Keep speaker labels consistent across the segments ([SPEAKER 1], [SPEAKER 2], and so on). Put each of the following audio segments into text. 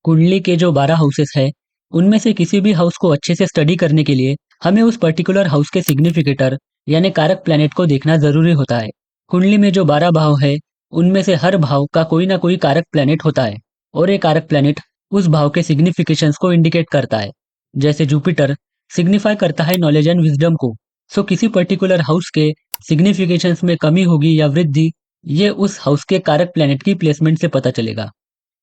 [SPEAKER 1] कुंडली के जो 12 हाउसेस है, उनमें से किसी भी हाउस को अच्छे से स्टडी करने के लिए हमें उस पर्टिकुलर हाउस के सिग्निफिकेटर यानी कारक प्लैनेट को देखना जरूरी होता है। कुंडली में जो 12 भाव है, उनमें से हर भाव का कोई ना कोई कारक प्लैनेट होता है और ये कारक प्लैनेट उस भाव के सिग्निफिकेशंस को इंडिकेट करता है। जैसे जुपिटर सिग्निफाई करता है नॉलेज एंड विजडम को। सो किसी पर्टिकुलर हाउस के सिग्निफिकेशंस में कमी होगी या वृद्धि, ये उस हाउस के कारक प्लैनेट की प्लेसमेंट से पता चलेगा।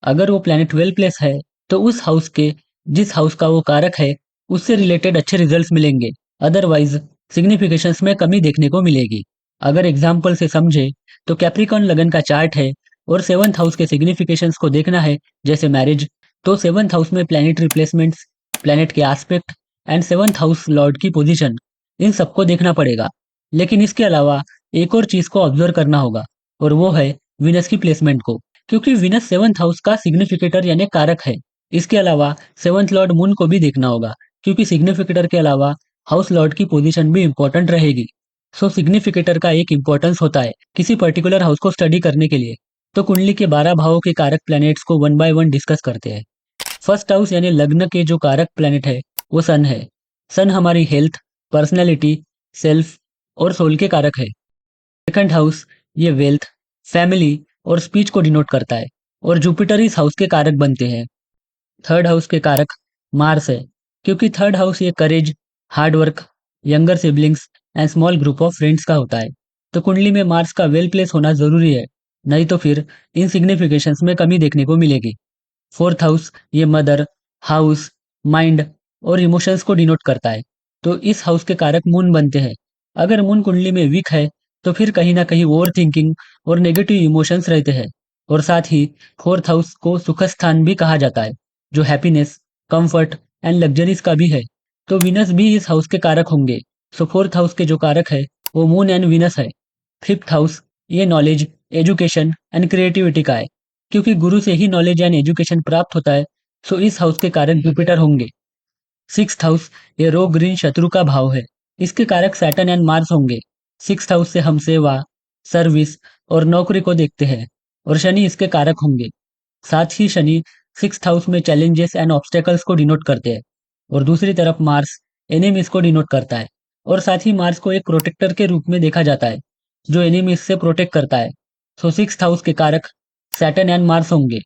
[SPEAKER 1] अगर वो प्लैनेट वेल प्लेस है, तो उस हाउस के जिस हाउस का वो कारक है, उससे रिलेटेड अच्छे रिजल्ट्स मिलेंगे। अदरवाइज सिग्निफिकेशंस में कमी देखने को मिलेगी। अगर एग्जाम्पल से समझे, तो कैप्रिकॉर्न लगन का चार्ट है और सेवंथ हाउस के सिग्निफिकेशंस को देखना है, जैसे मैरिज, तो सेवंथ हाउस में प्लैनेट रिप्लेसमेंट्स, प्लैनेट के aspect and seventh house Lord की पोजीशन, इन सबको देखना पड़ेगा। लेकिन इसके अलावा एक और चीज को ऑब्जर्व करना होगा, और वो है विनस की प्लेसमेंट को, क्योंकि विनस सेवंथ हाउस का सिग्निफिकेटर यानी कारक है। इसके अलावा सेवंथ लॉर्ड मून को भी देखना होगा, क्योंकि सिग्निफिकेटर के अलावा हाउस लॉर्ड की पोजीशन भी इंपॉर्टेंट रहेगी। सो सिग्निफिकेटर का एक इंपॉर्टेंस होता है किसी पर्टिकुलर हाउस को स्टडी करने के लिए। तो कुंडली के 12 भावों के कारक प्लैनेट्स को वन बाय वन डिस्कस करते हैं। फर्स्ट हाउस यानी लग्न के जो कारक प्लैनेट है, वो सन है। सन हमारी हेल्थ, पर्सनैलिटी, सेल्फ और सोल के कारक है। सेकंड हाउस ये वेल्थ, फैमिली और स्पीच को डिनोट करता है, और जुपिटर इस हाउस के कारक बनते हैं। थर्ड हाउस के कारक मार्स है, क्योंकि थर्ड हाउस ये courage, hard work, younger siblings and small group of friends का होता है। तो कुंडली में मार्स का वेल प्लेस होना जरूरी है, नहीं तो फिर इन सिग्निफिकेशंस में कमी देखने को मिलेगी। फोर्थ हाउस ये मदर, हाउस, माइंड और इमोशंस को डिनोट करता है, तो इस हाउस के कारक मून बनते हैं। अगर मून कुंडली में वीक है, तो फिर कहीं ना कहीं ओवर थिंकिंग और नेगेटिव इमोशंस रहते हैं। और साथ ही फोर्थ हाउस को सुख स्थान भी कहा जाता है, जो हैप्पीनेस, कंफर्ट एंड लग्जरीज का भी है। तो विनस भी इस हाउस के कारक होंगे। सो फोर्थ हाउस के जो कारक है, वो मून एंड विनस है। फिफ्थ हाउस ये नॉलेज, एजुकेशन एंड क्रिएटिविटी का है, क्योंकि गुरु से ही नॉलेज एंड एजुकेशन प्राप्त होता है। सो इस हाउस के कारक जुपिटर होंगे। सिक्स्थ हाउस ये रोग ग्रीन शत्रु का भाव है, इसके कारक सैटर्न एंड मार्स होंगे। सिक्स्थ हाउस से हम सेवा, सर्विस और नौकरी को देखते हैं, और शनि इसके कारक होंगे। साथ ही शनि सिक्स्थ हाउस में चैलेंजेस एंड ऑब्स्टेकल्स को डिनोट करते हैं, और दूसरी तरफ मार्स एनिमीज को डिनोट करता है। और साथ ही मार्स को एक प्रोटेक्टर के रूप में देखा जाता है, जो एनिमीज से प्रोटेक्ट करता है। सो सिक्स्थ हाउस के कारक सैटर्न एंड मार्स होंगे।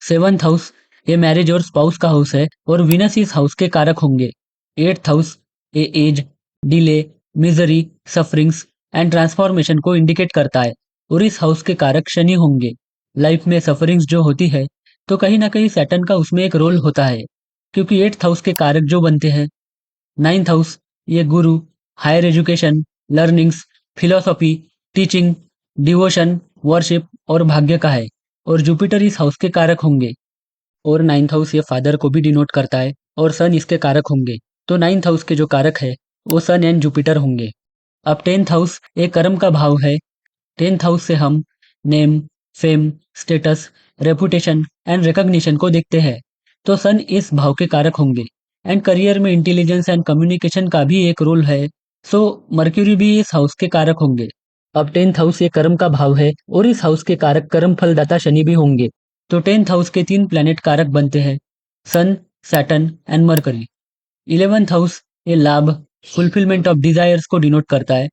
[SPEAKER 1] सेवंथ हाउस ये मैरिज और स्पाउस का हाउस है, और विनस इस हाउस के कारक होंगे। एट्थ हाउस ये age, delay, misery, sufferings and transformation को इंडिकेट करता है, और इस हाउस के कारक शनि होंगे। लाइफ में सफरिंग्स जो होती है, तो कहीं ना कहीं सैटर्न का उसमें एक रोल होता है, क्योंकि एट्थ हाउस के कारक जो बनते हैं। नाइन्थ हाउस ये गुरु, higher education, learnings, philosophy, teaching, devotion, worship और भाग्य का है, और जुपिटर इस हाउस के कारक होंगे। और नाइन्थ हाउस ये फादर को भी डिनोट करता है, और सन इसके कारक होंगे। तो नाइन्थ हाउस के जो कारक है, वो सन एंड जुपिटर होंगे। अब टेंथ हाउस एक कर्म का भाव है। टेंथ हाउस से हम name, fame, status, reputation and recognition को देखते हैं। तो सन इस भाव के कारक होंगे, एंड करियर में इंटेलिजेंस एंड कम्युनिकेशन का भी एक रोल है। सो मर्क्यूरी भी इस हाउस के कारक होंगे। अब टेंथ हाउस ये कर्म का भाव है, और इस हाउस के कारक कर्म फलदाता शनि भी होंगे। तो टेंथ हाउस के 3 प्लैनेट कारक बनते हैं, sun, Saturn and Mercury. Eleventh house ये लाभ, फुलफिलमेंट ऑफ डिजायर्स को डिनोट करता है,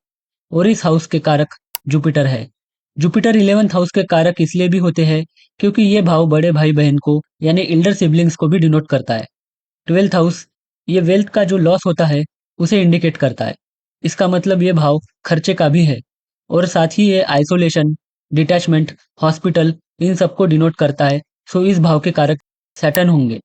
[SPEAKER 1] और इस हाउस के कारक जुपिटर है। जुपिटर इलेवेंथ हाउस के कारक इसलिए भी होते हैं, क्योंकि ये भाव बड़े भाई बहन को यानी एल्डर सिबलिंग्स को भी डिनोट करता है। ट्वेल्थ हाउस ये वेल्थ का जो लॉस होता है, उसे इंडिकेट करता है। इसका मतलब ये भाव खर्चे का भी है, और साथ ही ये आइसोलेशन, डिटैचमेंट, हॉस्पिटल, इन सबको डिनोट करता है। सो इस भाव के कारक सैटर्न होंगे।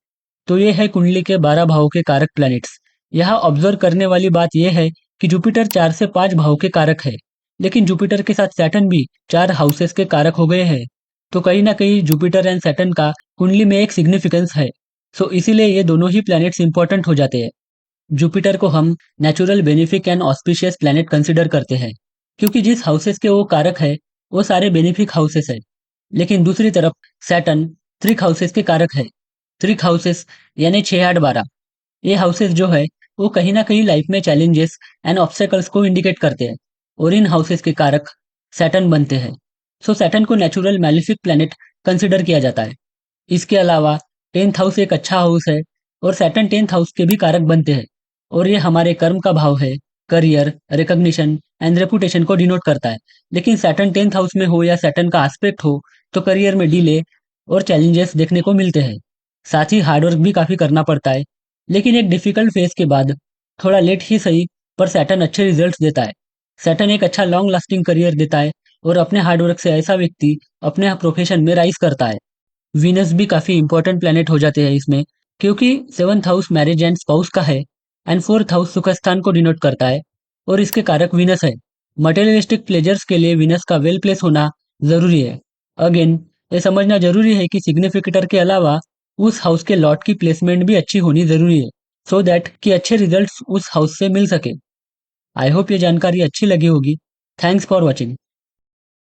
[SPEAKER 1] तो ये है कुंडली के 12 भावों के कारक प्लैनेट्स। यहाँ ऑब्जर्व करने वाली बात यह है कि जुपिटर 4 से 5 भाव के कारक है, लेकिन जुपिटर के साथ सैटर्न भी 4 हाउसेस के कारक हो गए हैं। तो कहीं ना कहीं जुपिटर एंड सैटर्न का कुंडली में एक सिग्निफिकेंस है। सो इसीलिए ये दोनों ही प्लैनेट्स इंपॉर्टेंट हो जाते हैं। जुपिटर को हम natural benefic and auspicious planet consider करते हैं, क्योंकि जिस हाउसेस के वो कारक है, वो सारे बेनिफिक हाउसेस है। लेकिन दूसरी तरफ सैटर्न त्रिक हाउसेस के कारक है। त्रिक हाउसेस यानी 6 8 12, ये हाउसेस जो है, वो कहीं ना कहीं लाइफ में चैलेंजेस एंड ऑब्स्टेकल्स को इंडिकेट करते हैं, और इन हाउसेस के कारक सैटर्न बनते हैं। सो सैटर्न को नेचुरल मैलिफिक प्लैनेट कंसिडर किया जाता है। इसके अलावा 10th हाउस एक अच्छा हाउस है और सैटर्न 10th हाउस के भी कारक बनते हैं और ये हमारे कर्म का भाव है, करियर, रिकॉग्निशन एंड रेपुटेशन को डिनोट करता है। लेकिन सैटर्न 10th हाउस में हो या सैटर्न का एस्पेक्ट हो तो करियर में डिले और चैलेंजेस देखने को मिलते हैं। साथ ही हार्डवर्क भी काफ़ी करना पड़ता है, लेकिन एक डिफिकल्ट फेज के बाद थोड़ा लेट ही सही पर सैटर्न अच्छे रिजल्ट्स देता है। सैटर्न एक अच्छा लॉन्ग लास्टिंग करियर देता है और अपने हार्डवर्क से ऐसा व्यक्ति अपने प्रोफेशन में राइज करता है। वीनस भी काफ़ी इंपॉर्टेंट प्लैनेट हो जाते हैं इसमें, क्योंकि 7th house marriage and spouse का है एंड 4th हाउस सुख स्थान को डिनोट करता है और इसके कारक वीनस है। मटेरियलिस्टिक प्लेजर्स के लिए वीनस का वेल प्लेस होना जरूरी है। अगेन, ये समझना जरूरी है कि सिग्निफिकेटर के अलावा उस हाउस के लॉट की प्लेसमेंट भी अच्छी होनी जरूरी है, सो दैट कि अच्छे रिजल्ट्स उस हाउस से मिल सके। आई होप ये जानकारी अच्छी लगी होगी। Thanks for watching.